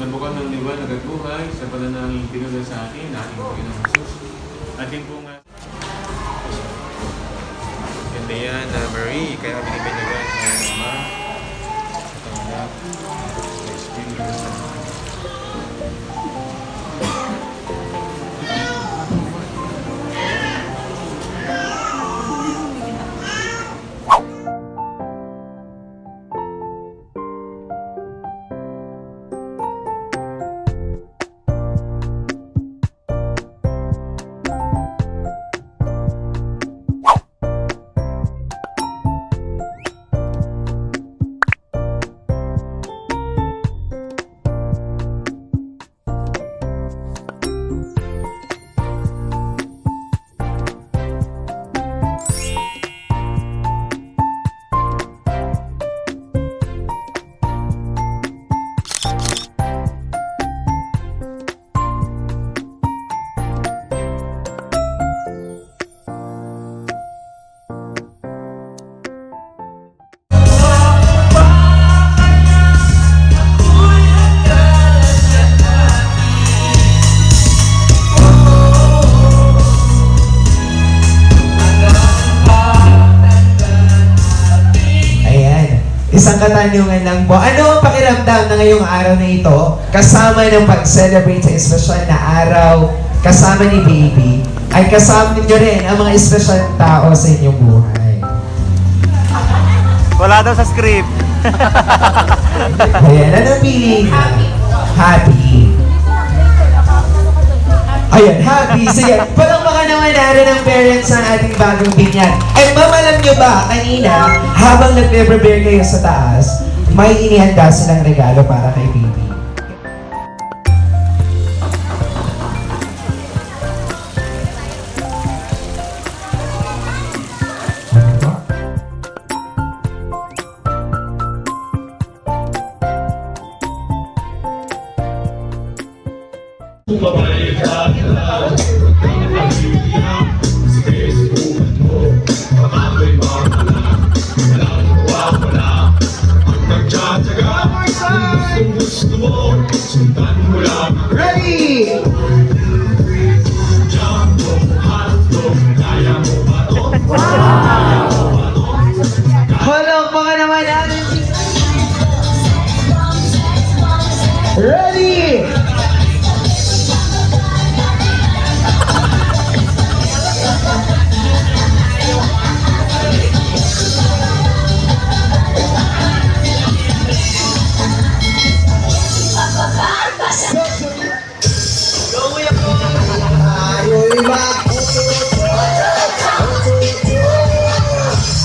Nabukan ng liwanag at buhay sa panananging pinulad sa atin, ating Panginoong Jesus. Ating po nga. Ganda yan, Marie. Kaya binibinyagan sa Ama, sa Anak, sa Espiritu Santo. Isang katanungan lang po. Ano ang pakiramdam na ngayong araw na ito, kasama ng pag-celebrate sa espesyal na araw, kasama ni Baby, ay kasama niyo rin ang mga espesyal tao sa inyong buhay? Wala daw sa script. Ayan, anong feeling? Happy. Ayan, happy. Sige, palakpakan naman natin ang parents ng ating bagong binyag. And ma'am, alam nyo ba, kanina, habang nagpe-prepare kayo sa taas, may inihanda silang regalo para kay Baby. Ready! Hold baka naman natin. Ready!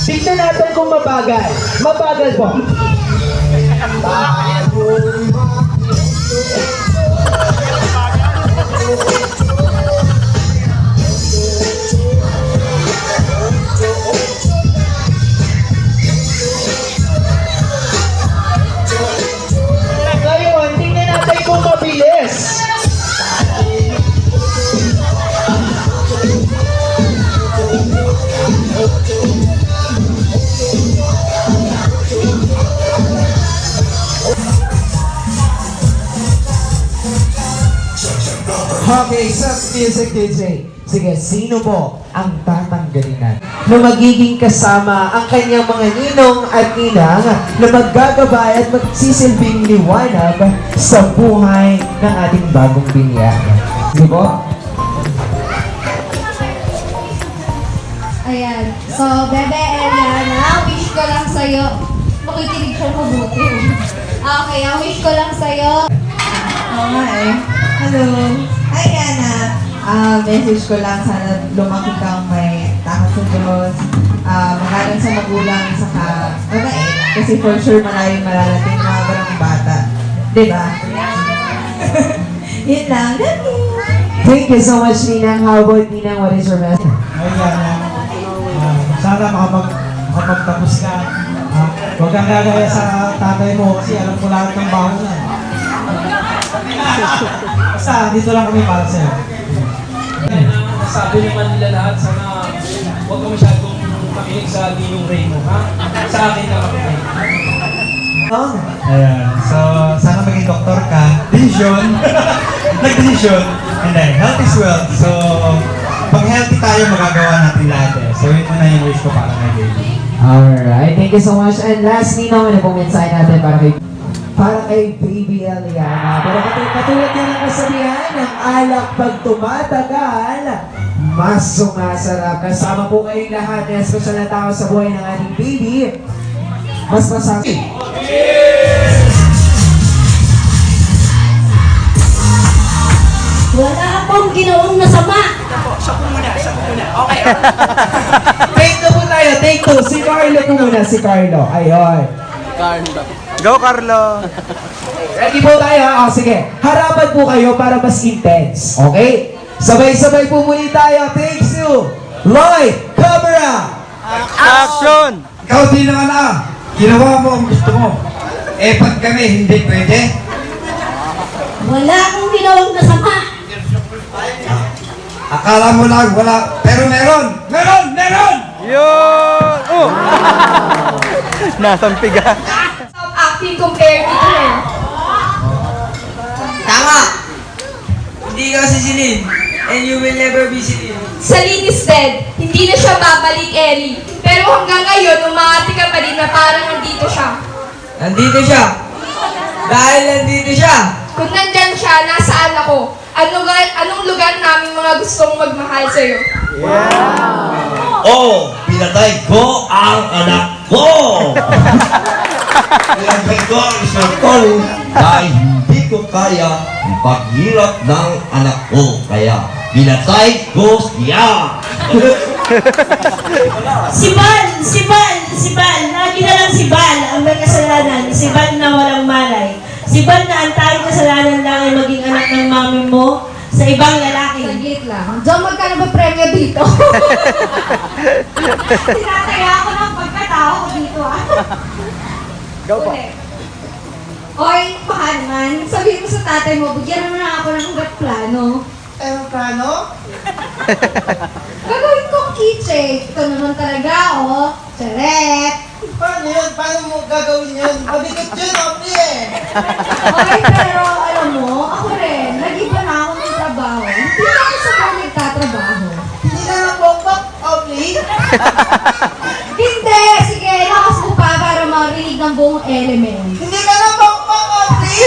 Tignan natin kung mabagal. Mabagal po. Ngayon, tignan natin kung mabilis. Okay, soft music DJ. Sige, sino mo ang tatanggalin na magiging kasama ang kanyang mga ninong at ninang na maggagabay at magsisilbing liwanag sa buhay ng ating bagong binyag. Di ba? Ayan. So, Bebe Eliana, wish ko lang sa'yo. Makikinig siya mabuti. Okay, ang wish ko lang sa'yo. Hi. Hello. Hi, Yana. Message ko lang, sana lumaki kang may takot sa Diyos, magalang sa magulang, saka mabait. Kasi for sure maraming mararating mga barang bata. Diba? Yun lang. Love you. Thank you so much, Ninang. How about Ninang? What is your message? Ayan, sana makapagtapos ka. Huwag kang gagaya sa tatay mo kasi alam ko lahat ng baho na. Basta, dito lang kami para sa'yo. Sabi naman nila lahat, sana huwag ka masyadong makinig sa Ninong Ray mo, ha? Sa akin na makinig. Ayan, so sana maging doktor ka. nagdesisyon, and then health is wealth. So, pag healthy tayo, magagawa natin lahat eh. So, yun na yung wish ko para kay baby. Alright, thank you so much. And lastly, no, ano pong mensahe natin para kay Baby Eliana. Pero katulad yan ang kasabihan ng alak pag tumatagal, mas sumasarap. Kasama po kayong lahat na espesyal na tao sa buhay ng ating baby. Mas masarap. Wala akong ginawang masama. Take two po tayo, take two. Si Carlo po muna, si Carlo. Ayun. Go, Carlo! Ready po tayo, ha? O, sige. Harapan po kayo para mas intense. Okay? Sabay-sabay po muli tayo. Take two. Light, camera. Action! Ikaw din naman ginawa mo ang gusto mo. Eh, pag kami hindi pwede, Wala akong ginawang masama. akala mo lang wala, pero meron! Yun! Oh! Nasang piga. Stop acting compared to her. Tama! Hindi ka si Celine. And you will never be Celine. Celine is dead. Hindi na siya babalik, Ellie. Pero hanggang ngayon, umangati ka pa rin na parang nandito siya. Nandito siya. Dahil nandito siya. Kung nandyan siya, nasaan ako? Anong lugar namin mga gustong magmahal sa'yo? Oh, pinatay ko ang anak ko! Pinatay ko ang isang ko dahil hindi ko kaya ang paghirap ng anak ko. Kaya pinatay ko siya! Si Bal, lagi na lang si Bal ang may kasalanan, si Bal na walang malay. Si Bal na ang tanging kasalanan lang ay maging anak ng mami mo sa ibang lalaki. Saglit lang. Diyan magkano ba premyo dito? Tinataya ako ng pagkatao ko dito Go po. Oy, pahanan. Sabihin mo sa tatay mo, bigyan mo na ako ng hanggat plano. Plano? Gagawin kong keychain. Ito naman talaga, oh. Charet! Paano yun? Paano mo gagawin yun? Mabigat yun, Opri eh. Okay, pero alam mo, ako rin, nag-iba na ako ng trabaho. Hindi na ako sa mga nagtatrabaho. Hindi na lang bombak, Opri. Hindi! Sige, lakas mo pa para marinig ng buong element. Hindi ka na bombak, Opri.